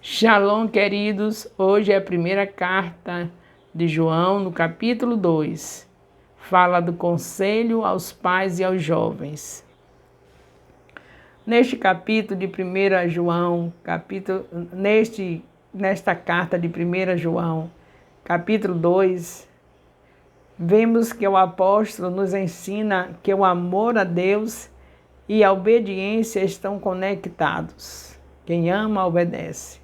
Shalom, queridos. Hoje é a primeira carta de João, no capítulo 2. Fala do conselho aos pais e aos jovens. Neste capítulo de 1 João, nesta carta de 1 João, capítulo 2, vemos que o apóstolo nos ensina que o amor a Deus e a obediência estão conectados. Quem ama, obedece.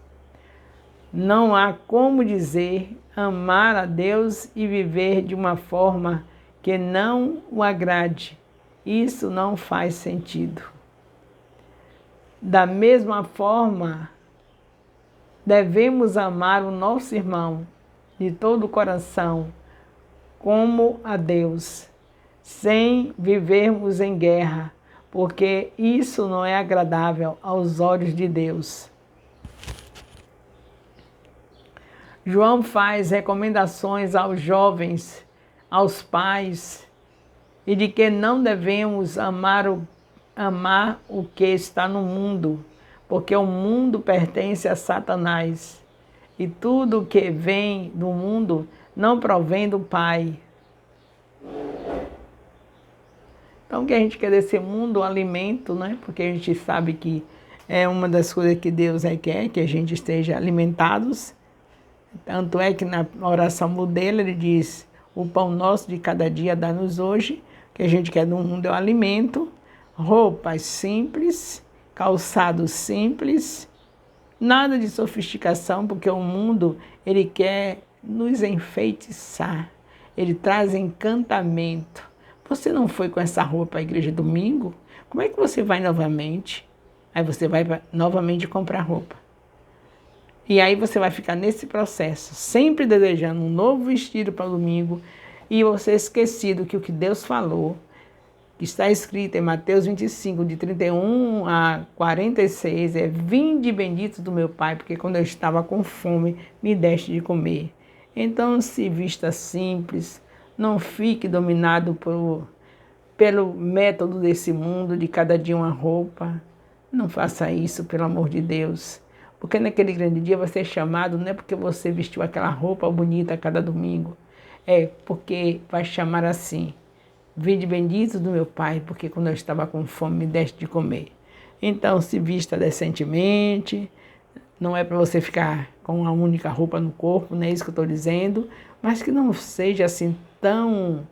Não há como dizer amar a Deus e viver de uma forma que não o agrade. Isso não faz sentido. Da mesma forma, devemos amar o nosso irmão de todo o coração, como a Deus, sem vivermos em guerra, porque isso não é agradável aos olhos de Deus. João faz recomendações aos jovens, aos pais, e de que não devemos amar o que está no mundo, porque o mundo pertence a Satanás, e tudo que vem do mundo não provém do Pai. Então, que a gente quer desse mundo, o alimento, né? Porque a gente sabe que é uma das coisas que Deus quer, que a gente esteja alimentados. Tanto é que na oração modelo ele diz: o pão nosso de cada dia dá-nos hoje, que a gente quer do mundo é o alimento, roupas simples, calçados simples, nada de sofisticação, porque o mundo ele quer nos enfeitiçar, ele traz encantamento. Você não foi com essa roupa para a igreja domingo? Como é que você vai novamente? Aí você vai novamente comprar roupa. E aí você vai ficar nesse processo, sempre desejando um novo vestido para o domingo, e você esquecido que o que Deus falou, que está escrito em Mateus 25, de 31 a 46, é: vinde bendito do meu Pai, porque quando eu estava com fome, me deste de comer. Então se vista simples, não fique dominado pelo método desse mundo, de cada dia uma roupa. Não faça isso, pelo amor de Deus. Porque naquele grande dia vai ser chamado, não é porque você vestiu aquela roupa bonita a cada domingo, é porque vai chamar assim: vinde bendito do meu Pai, porque quando eu estava com fome me deste de comer. Então se vista decentemente, não é para você ficar com uma única roupa no corpo, não é isso que eu estou dizendo, mas que não seja assim tão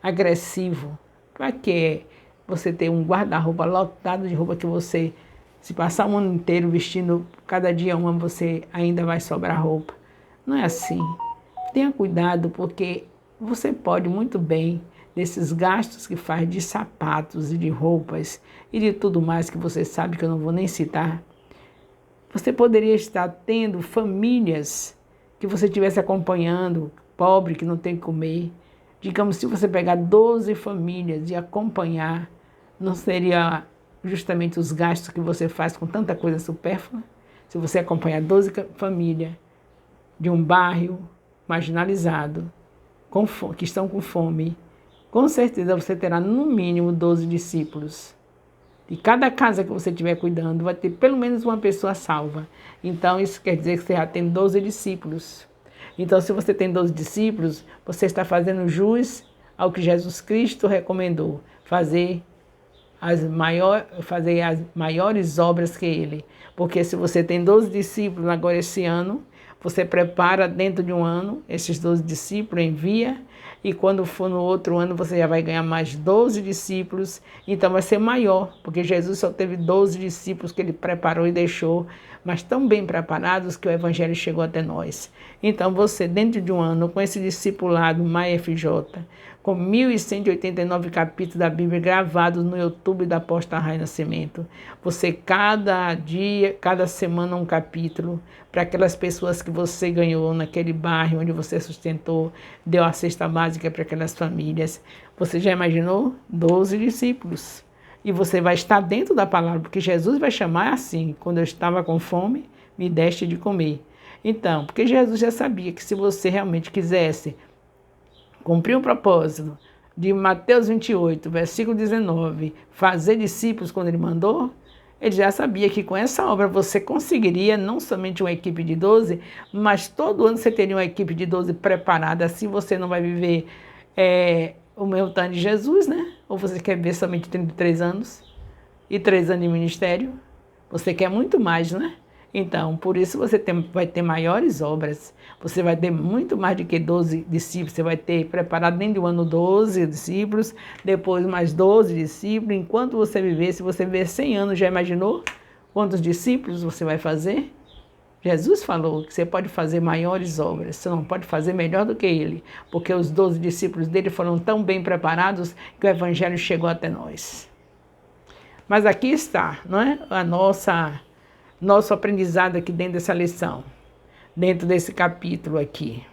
agressivo. Para que você ter um guarda-roupa lotado de roupa que você, se passar o ano inteiro vestindo cada dia uma, você ainda vai sobrar roupa? Não é assim. Tenha cuidado, porque você pode muito bem, desses gastos que faz de sapatos e de roupas e de tudo mais que você sabe que eu não vou nem citar, você poderia estar tendo famílias que você estivesse acompanhando, pobre, que não tem que comer. Digamos, se você pegar 12 famílias e acompanhar, não seria justamente os gastos que você faz com tanta coisa supérflua? Se você acompanhar 12 famílias de um bairro marginalizado, que estão com fome, com certeza você terá no mínimo 12 discípulos. E cada casa que você estiver cuidando vai ter pelo menos uma pessoa salva. Então isso quer dizer que você já tem 12 discípulos. Então, se você tem 12 discípulos, você está fazendo jus ao que Jesus Cristo recomendou: fazer as maiores obras que Ele. Porque se você tem 12 discípulos agora esse ano, você prepara dentro de um ano esses 12 discípulos, envia, e quando for no outro ano você já vai ganhar mais 12 discípulos, então vai ser maior, porque Jesus só teve 12 discípulos que Ele preparou e deixou, mas tão bem preparados que o Evangelho chegou até nós. Então você, dentro de um ano, com esse discipulado MyFJ, com 1.189 capítulos da Bíblia gravados no YouTube da Apóstola Raia Nascimento, você cada dia, cada semana um capítulo, para aquelas pessoas que você ganhou naquele bairro onde você sustentou, deu a cesta básica para aquelas famílias. Você já imaginou? 12 discípulos. E você vai estar dentro da palavra, porque Jesus vai chamar assim: quando eu estava com fome, me deste de comer. Então, porque Jesus já sabia que se você realmente quisesse cumprir o propósito de Mateus 28, versículo 19, fazer discípulos quando Ele mandou, Ele já sabia que com essa obra você conseguiria não somente uma equipe de 12, mas todo ano você teria uma equipe de 12 preparada. Assim você não vai viver o mesmo tanto de Jesus, né? Ou você quer ver somente 33 anos e 3 anos de ministério? Você quer muito mais, né? Então, por isso você vai ter maiores obras. Você vai ter muito mais do que 12 discípulos. Você vai ter preparado dentro do ano 12 discípulos, depois mais 12 discípulos. Enquanto você viver, se você viver 100 anos, já imaginou quantos discípulos você vai fazer? Jesus falou que você pode fazer maiores obras, você não pode fazer melhor do que ele, porque os 12 discípulos dele foram tão bem preparados que o evangelho chegou até nós. Mas aqui está, não é? Nosso aprendizado aqui dentro dessa lição, dentro desse capítulo aqui,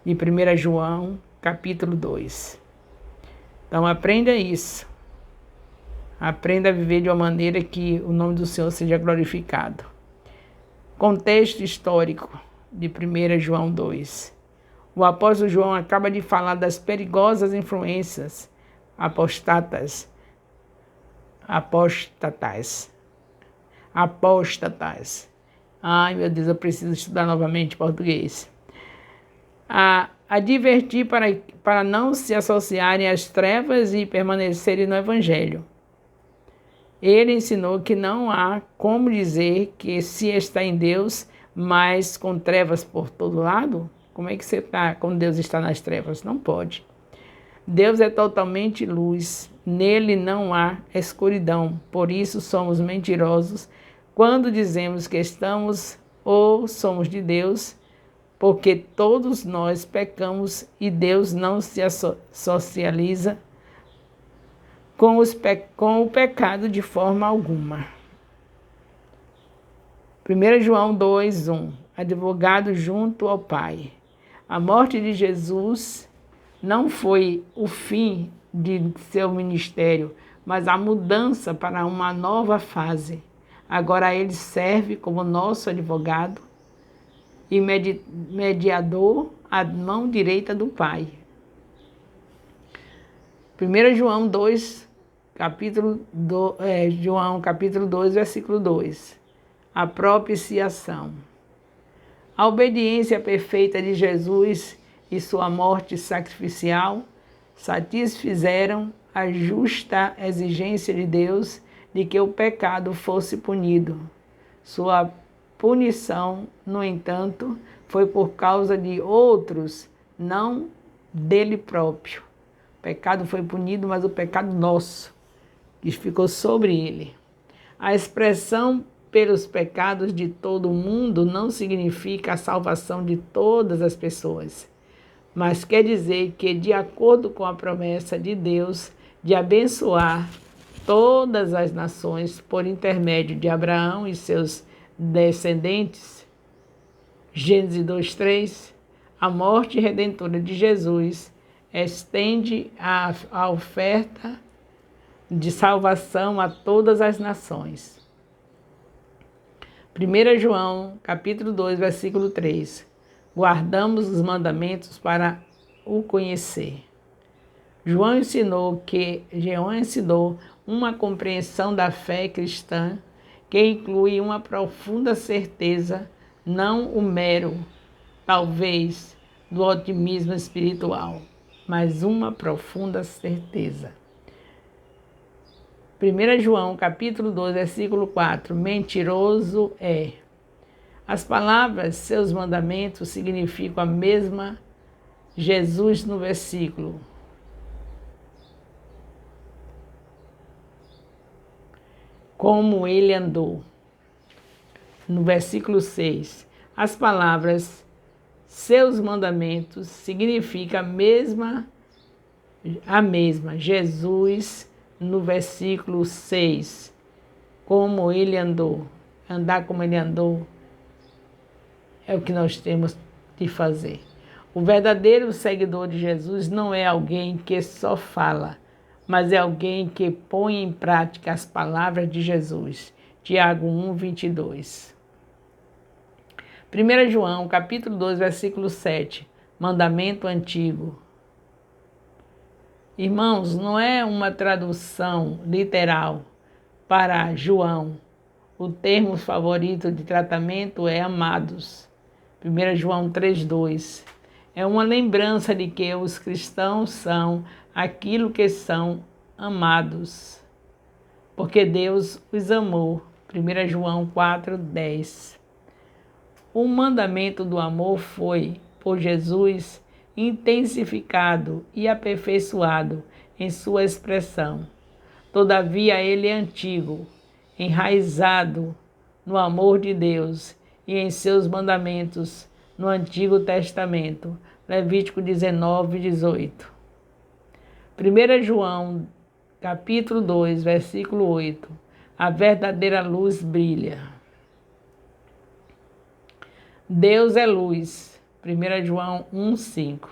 de 1 João, capítulo 2. Então aprenda isso. Aprenda a viver de uma maneira que o nome do Senhor seja glorificado. Contexto histórico de 1 João 2. O apóstolo João acaba de falar das perigosas influências apóstatas. Ai, meu Deus, eu preciso estudar novamente português. A advertir para não se associarem às trevas e permanecerem no Evangelho. Ele ensinou que não há como dizer que se está em Deus, mas com trevas por todo lado. Como é que você está quando Deus está nas trevas? Não pode. Deus é totalmente luz, nele não há escuridão, por isso somos mentirosos quando dizemos que estamos ou somos de Deus, porque todos nós pecamos e Deus não se socializa com o pecado de forma alguma. 1 João 2:1. Advogado junto ao Pai. A morte de Jesus não foi o fim de seu ministério, mas a mudança para uma nova fase. Agora ele serve como nosso advogado e mediador à mão direita do Pai. 1 João 2, João capítulo 2, versículo 2. A propiciação. A obediência perfeita de Jesus e sua morte sacrificial satisfizeram a justa exigência de Deus de que o pecado fosse punido. Sua punição, no entanto, foi por causa de outros, não dele próprio. O pecado foi punido, mas o pecado nosso, que ficou sobre ele. A expressão pelos pecados de todo o mundo não significa a salvação de todas as pessoas, mas quer dizer que, de acordo com a promessa de Deus de abençoar todas as nações por intermédio de Abraão e seus descendentes, Gênesis 2:3, a morte redentora de Jesus estende a oferta de salvação a todas as nações. 1 João, capítulo 2, versículo 3. Guardamos os mandamentos para o conhecer. João ensinou uma compreensão da fé cristã que inclui uma profunda certeza, não o mero, talvez, do otimismo espiritual, mas uma profunda certeza. 1 João, capítulo 2, versículo 4. Mentiroso é. As palavras, seus mandamentos, significam a mesma Jesus no versículo. Como ele andou. No versículo 6. As palavras, seus mandamentos, significam a mesma Jesus no versículo 6. Como ele andou. Andar como ele andou é o que nós temos de fazer. O verdadeiro seguidor de Jesus não é alguém que só fala, mas é alguém que põe em prática as palavras de Jesus. Tiago 1:22. 1 João, capítulo 2, versículo 7. Mandamento antigo. Irmãos, não é uma tradução literal, Para João, o termo favorito de tratamento é amados. 1 João 3,2. É uma lembrança de que os cristãos são aquilo que são amados, porque Deus os amou. 1 João 4,10. O mandamento do amor foi, por Jesus, intensificado e aperfeiçoado em sua expressão. Todavia, ele é antigo, enraizado no amor de Deus e em seus mandamentos no Antigo Testamento. Levítico 19:18. 1 João, capítulo 2, versículo 8. A verdadeira luz brilha. Deus é luz. 1 João 1:5.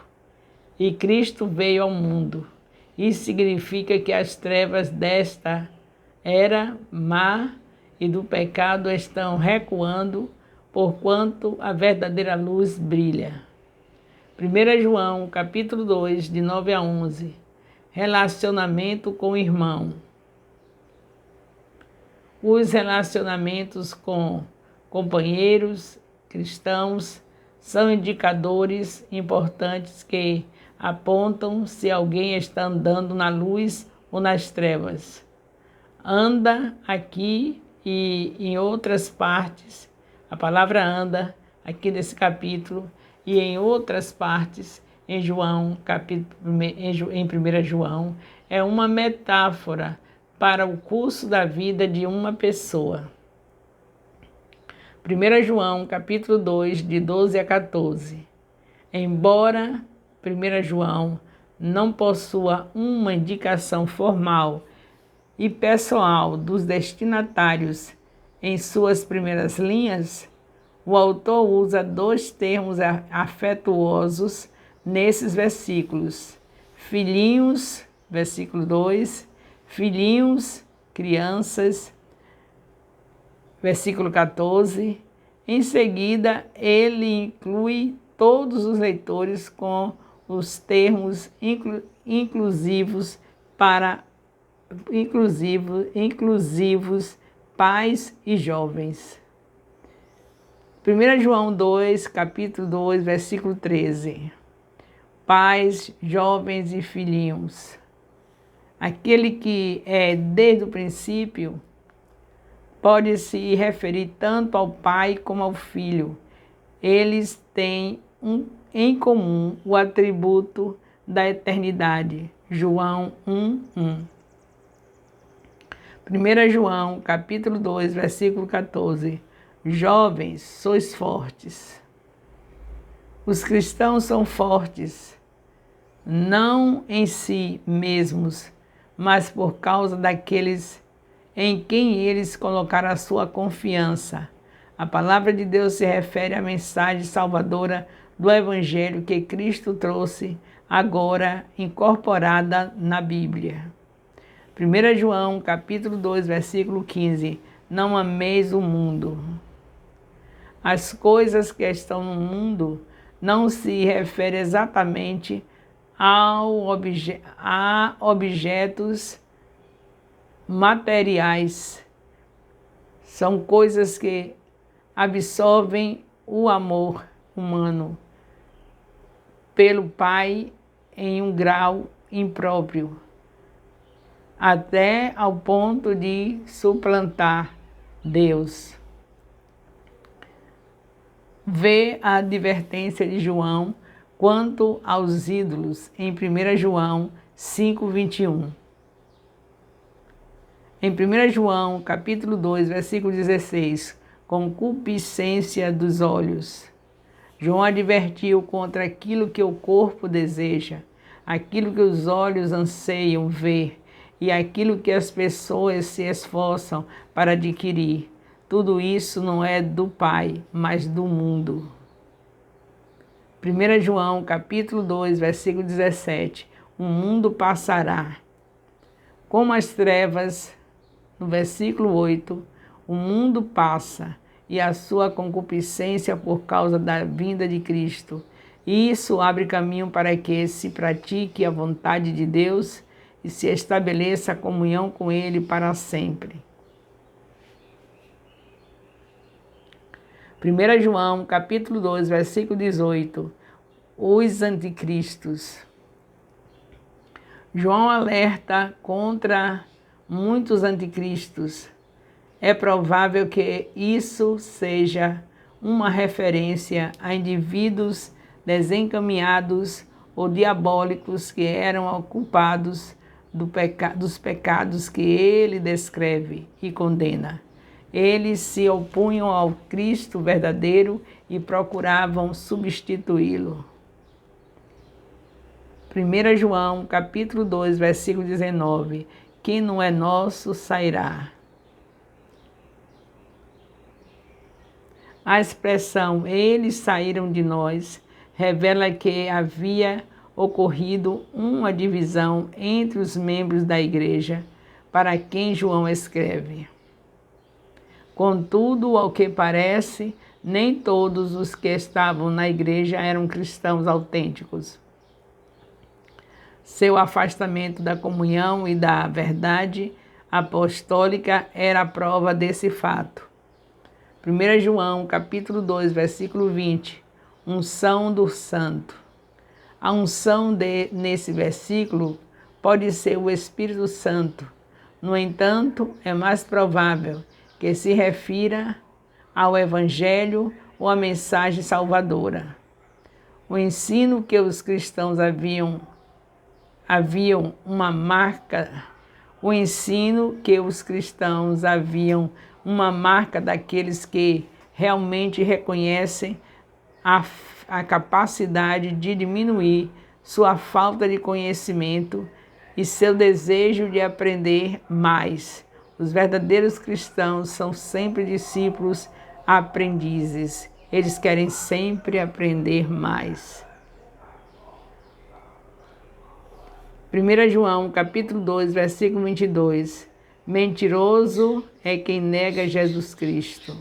E Cristo veio ao mundo. Isso significa que as trevas desta era má e do pecado estão recuando, porquanto a verdadeira luz brilha. 1 João, capítulo 2, de 9 a 11. Relacionamento com o irmão. Os relacionamentos com companheiros cristãos são indicadores importantes que apontam se alguém está andando na luz ou nas trevas. Anda aqui e em outras partes, a palavra anda aqui nesse capítulo e em outras partes em João, em 1 João, é uma metáfora para o curso da vida de uma pessoa. 1 João, capítulo 2, de 12 a 14. Embora 1 João não possua uma indicação formal e pessoal dos destinatários em suas primeiras linhas, o autor usa dois termos afetuosos nesses versículos. Filhinhos, versículo 2, filhinhos, crianças, versículo 14. Em seguida, ele inclui todos os leitores com os termos inclusivos pais e jovens. 1 João 2, capítulo 2, versículo 13. Pais, jovens e filhinhos. Aquele que é desde o princípio pode se referir tanto ao pai como ao filho. Eles têm em comum o atributo da eternidade. João 1:1. 1 João, capítulo 2, versículo 14. Jovens, sois fortes. Os cristãos são fortes, não em si mesmos, mas por causa daqueles em quem eles colocaram a sua confiança. A palavra de Deus se refere à mensagem salvadora do Evangelho que Cristo trouxe, agora incorporada na Bíblia. 1 João, capítulo 2, versículo 15. Não ameis o mundo. As coisas que estão no mundo não se refere exatamente a objetos materiais. São coisas que absorvem o amor humano pelo Pai em um grau impróprio, até ao ponto de suplantar Deus. Vê a advertência de João quanto aos ídolos em 1 João 5:21. Em 1 João, capítulo 2, versículo 16, concupiscência dos olhos. João advertiu contra aquilo que o corpo deseja, aquilo que os olhos anseiam ver e aquilo que as pessoas se esforçam para adquirir. Tudo isso não é do Pai, mas do mundo. 1 João, capítulo 2, versículo 17. O mundo passará. Como as trevas, no versículo 8, o mundo passa e a sua concupiscência por causa da vinda de Cristo. E isso abre caminho para que se pratique a vontade de Deus e se estabeleça a comunhão com Ele para sempre. 1 João, capítulo 2, versículo 18. Os anticristos. João alerta contra muitos anticristos. É provável que isso seja uma referência a indivíduos desencaminhados ou diabólicos que eram culpados dos pecados que ele descreve e condena. Eles se opunham ao Cristo verdadeiro e procuravam substituí-lo. 1 João, capítulo 2, versículo 19. Quem não é nosso, sairá. A expressão eles saíram de nós revela que havia ocorrido uma divisão entre os membros da igreja para quem João escreve. Contudo, ao que parece, nem todos os que estavam na igreja eram cristãos autênticos. Seu afastamento da comunhão e da verdade apostólica era a prova desse fato. 1 João, capítulo 2, versículo 20. Unção do santo. A unção nesse versículo pode ser o Espírito Santo. No entanto, é mais provável que se refira ao Evangelho ou à mensagem salvadora. O ensino que os cristãos haviam uma marca daqueles que realmente reconhecem a capacidade de diminuir sua falta de conhecimento e seu desejo de aprender mais. Os verdadeiros cristãos são sempre discípulos aprendizes. Eles querem sempre aprender mais. 1 João, capítulo 2, versículo 22. Mentiroso é quem nega Jesus Cristo.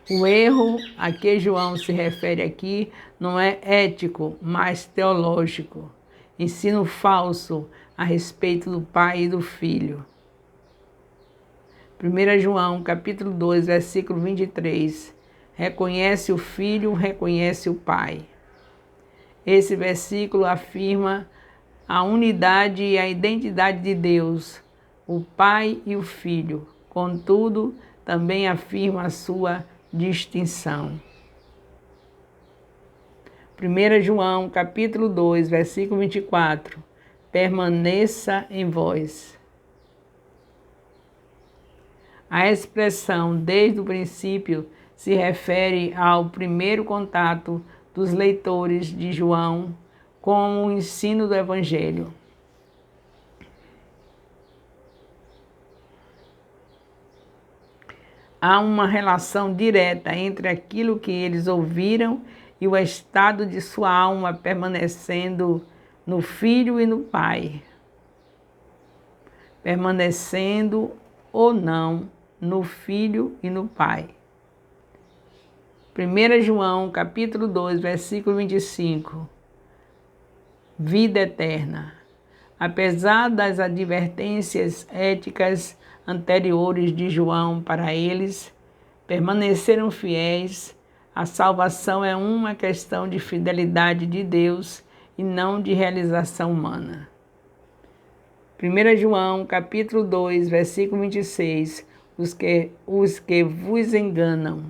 O erro a que João se refere aqui não é ético, mas teológico. Ensino falso a respeito do Pai e do Filho. 1 João, capítulo 2, versículo 23. Reconhece o Filho, reconhece o Pai. Esse versículo afirma a unidade e a identidade de Deus, o Pai e o Filho. Contudo, também afirma a sua distinção. 1 João, capítulo 2, versículo 24. Permaneça em vós. A expressão desde o princípio se refere ao primeiro contato dos leitores de João com o ensino do Evangelho. Há uma relação direta entre aquilo que eles ouviram e o estado de sua alma permanecendo no Filho e no Pai. Permanecendo ou não no Filho e no Pai. 1 João, capítulo 2, versículo 25. Vida eterna. Apesar das advertências éticas anteriores de João para eles, permaneceram fiéis. A salvação é uma questão de fidelidade de Deus e não de realização humana. 1 João, capítulo 2, versículo 26. Os que vos enganam.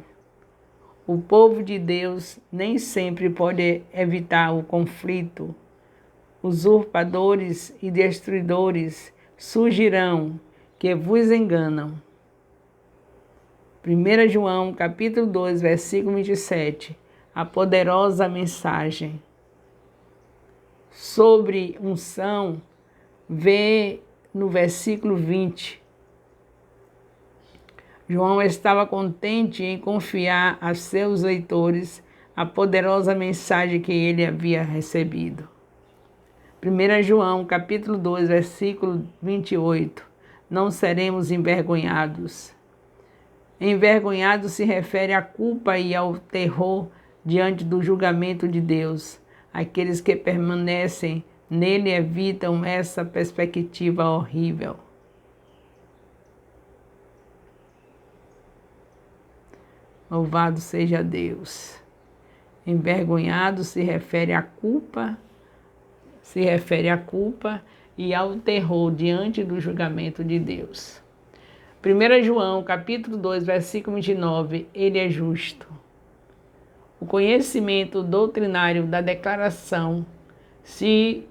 O povo de Deus nem sempre pode evitar o conflito. Usurpadores e destruidores surgirão que vos enganam. 1 João, capítulo 2, versículo 27. A poderosa mensagem sobre unção vê no versículo 20. João estava contente em confiar a seus leitores a poderosa mensagem que ele havia recebido. 1 João, capítulo 2, versículo 28. Não seremos envergonhados. Envergonhado se refere à culpa e ao terror diante do julgamento de Deus. Aqueles que permanecem nele evitam essa perspectiva horrível. Louvado seja Deus. Envergonhado se refere à culpa, e ao terror diante do julgamento de Deus. 1 João, capítulo 2, versículo 29, ele é justo. O conhecimento doutrinário da declaração se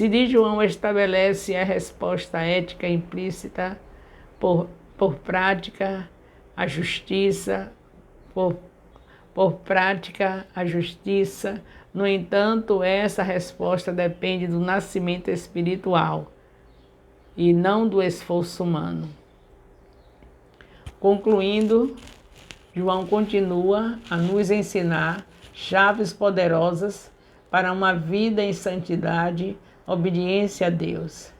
de João estabelece a resposta ética implícita por prática, a justiça, por prática, a justiça. No entanto, essa resposta depende do nascimento espiritual e não do esforço humano. Concluindo, João continua a nos ensinar chaves poderosas para uma vida em santidade, obediência a Deus.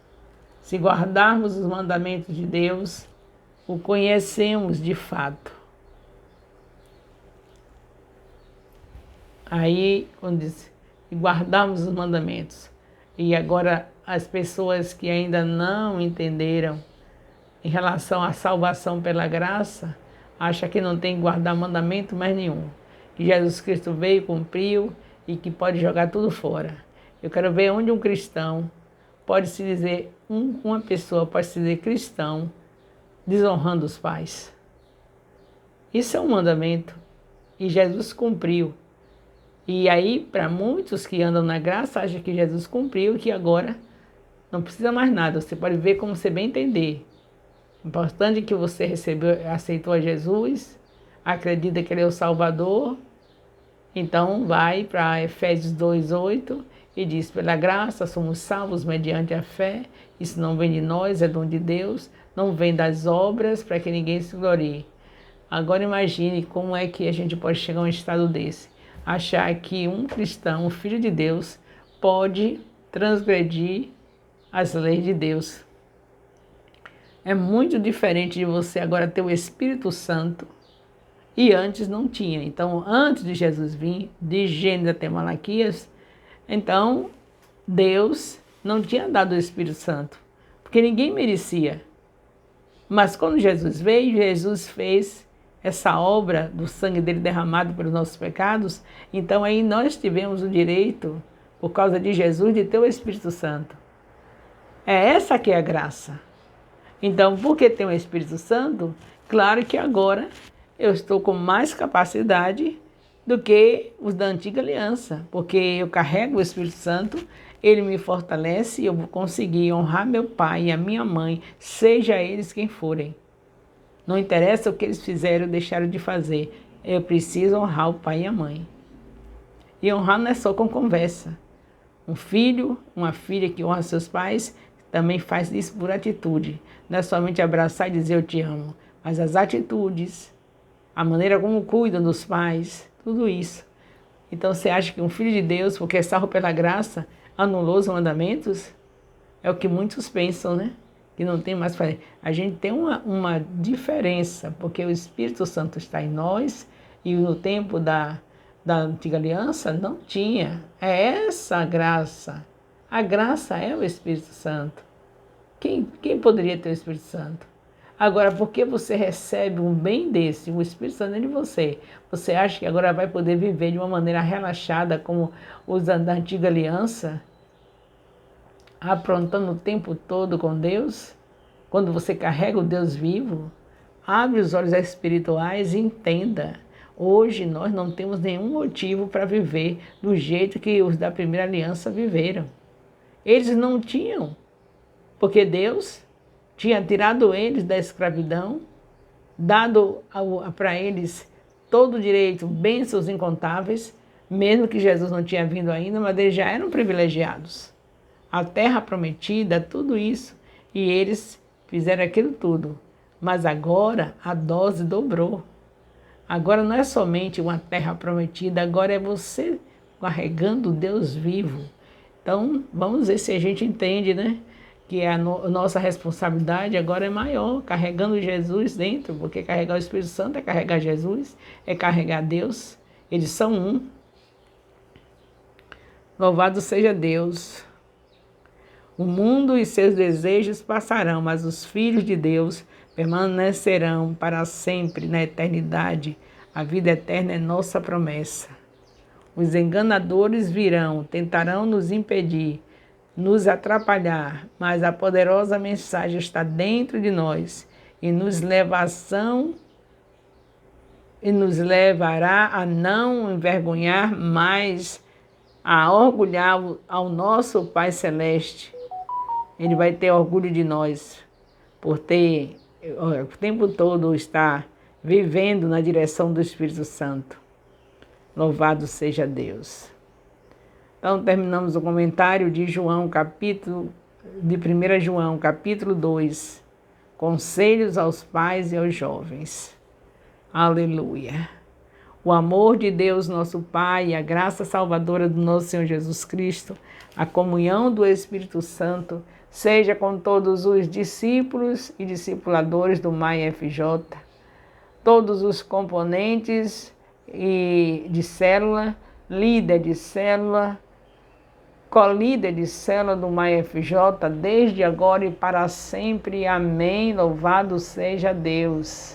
Se guardarmos os mandamentos de Deus, o conhecemos de fato. Aí, quando diz, guardarmos os mandamentos. E agora, as pessoas que ainda não entenderam em relação à salvação pela graça, acham que não tem que guardar mandamento mais nenhum. Que Jesus Cristo veio, cumpriu e que pode jogar tudo fora. Eu quero ver onde um cristão pode se dizer, uma pessoa pode se dizer cristão, desonrando os pais. Isso é um mandamento e Jesus cumpriu. E aí, para muitos que andam na graça, acham que Jesus cumpriu e que agora não precisa mais nada. Você pode ver como você bem entender. Importante que você aceitou a Jesus, acredita que Ele é o Salvador. Então vai para Efésios 2:8 e diz, pela graça somos salvos mediante a fé. Isso não vem de nós, é dom de Deus. Não vem das obras para que ninguém se glorie. Agora imagine como é que a gente pode chegar a um estado desse. Achar que um cristão, um filho de Deus, pode transgredir as leis de Deus. É muito diferente de você agora ter o Espírito Santo e antes não tinha. Então, antes de Jesus vir, de Gênesis até Malaquias, então Deus não tinha dado o Espírito Santo, porque ninguém merecia. Mas quando Jesus veio, Jesus fez essa obra do sangue dele derramado pelos nossos pecados, então aí nós tivemos o direito, por causa de Jesus, de ter o Espírito Santo. É essa que é a graça. Então, porque tem o Espírito Santo, claro que agora eu estou com mais capacidade do que os da antiga aliança, porque eu carrego o Espírito Santo, ele me fortalece e eu vou conseguir honrar meu pai e a minha mãe, seja eles quem forem. Não interessa o que eles fizeram ou deixaram de fazer. Eu preciso honrar o pai e a mãe. E honrar não é só com conversa. Um filho, uma filha que honra seus pais, também faz isso por atitude. Não é somente abraçar e dizer eu te amo, mas as atitudes, a maneira como cuidam dos pais, tudo isso. Então você acha que um filho de Deus, porque é salvo pela graça, anulou os mandamentos? É o que muitos pensam, né? Que não tem mais para fazer. A gente tem uma diferença, porque o Espírito Santo está em nós e no tempo da antiga aliança não tinha. É essa a graça. A graça é o Espírito Santo. Quem poderia ter o Espírito Santo? Agora, porque você recebe um bem desse, o Espírito Santo dentro de você, você acha que agora vai poder viver de uma maneira relaxada como os da antiga aliança? Aprontando o tempo todo com Deus, quando você carrega o Deus vivo, abre os olhos espirituais e entenda. Hoje nós não temos nenhum motivo para viver do jeito que os da primeira aliança viveram. Eles não tinham, porque Deus tinha tirado eles da escravidão, dado para eles todo o direito, bênçãos incontáveis, mesmo que Jesus não tinha vindo ainda, mas eles já eram privilegiados. A terra prometida, tudo isso, e eles fizeram aquilo tudo. Mas agora a dose dobrou. Agora não é somente uma terra prometida, agora é você carregando o Deus vivo. Então, vamos ver se a gente entende, né? Que a nossa responsabilidade agora é maior, carregando Jesus dentro, porque carregar o Espírito Santo é carregar Jesus, é carregar Deus. Eles são um. Louvado seja Deus. O mundo e seus desejos passarão, mas os filhos de Deus permanecerão para sempre na eternidade. A vida eterna é nossa promessa. Os enganadores virão, tentarão nos impedir, nos atrapalhar, mas a poderosa mensagem está dentro de nós e nos leva à ação e nos levará a não envergonhar, mas a orgulhar ao nosso Pai Celeste. Ele vai ter orgulho de nós por ter o tempo todo estar vivendo na direção do Espírito Santo. Louvado seja Deus. Então terminamos o comentário de João, de 1 João, capítulo 2. Conselhos aos pais e aos jovens. Aleluia. O amor de Deus, nosso Pai, a graça salvadora do nosso Senhor Jesus Cristo, a comunhão do Espírito Santo, seja com todos os discípulos e discipuladores do MAI FJ, todos os componentes de célula, líder de célula, colíder de célula do MAI FJ, desde agora e para sempre. Amém. Louvado seja Deus.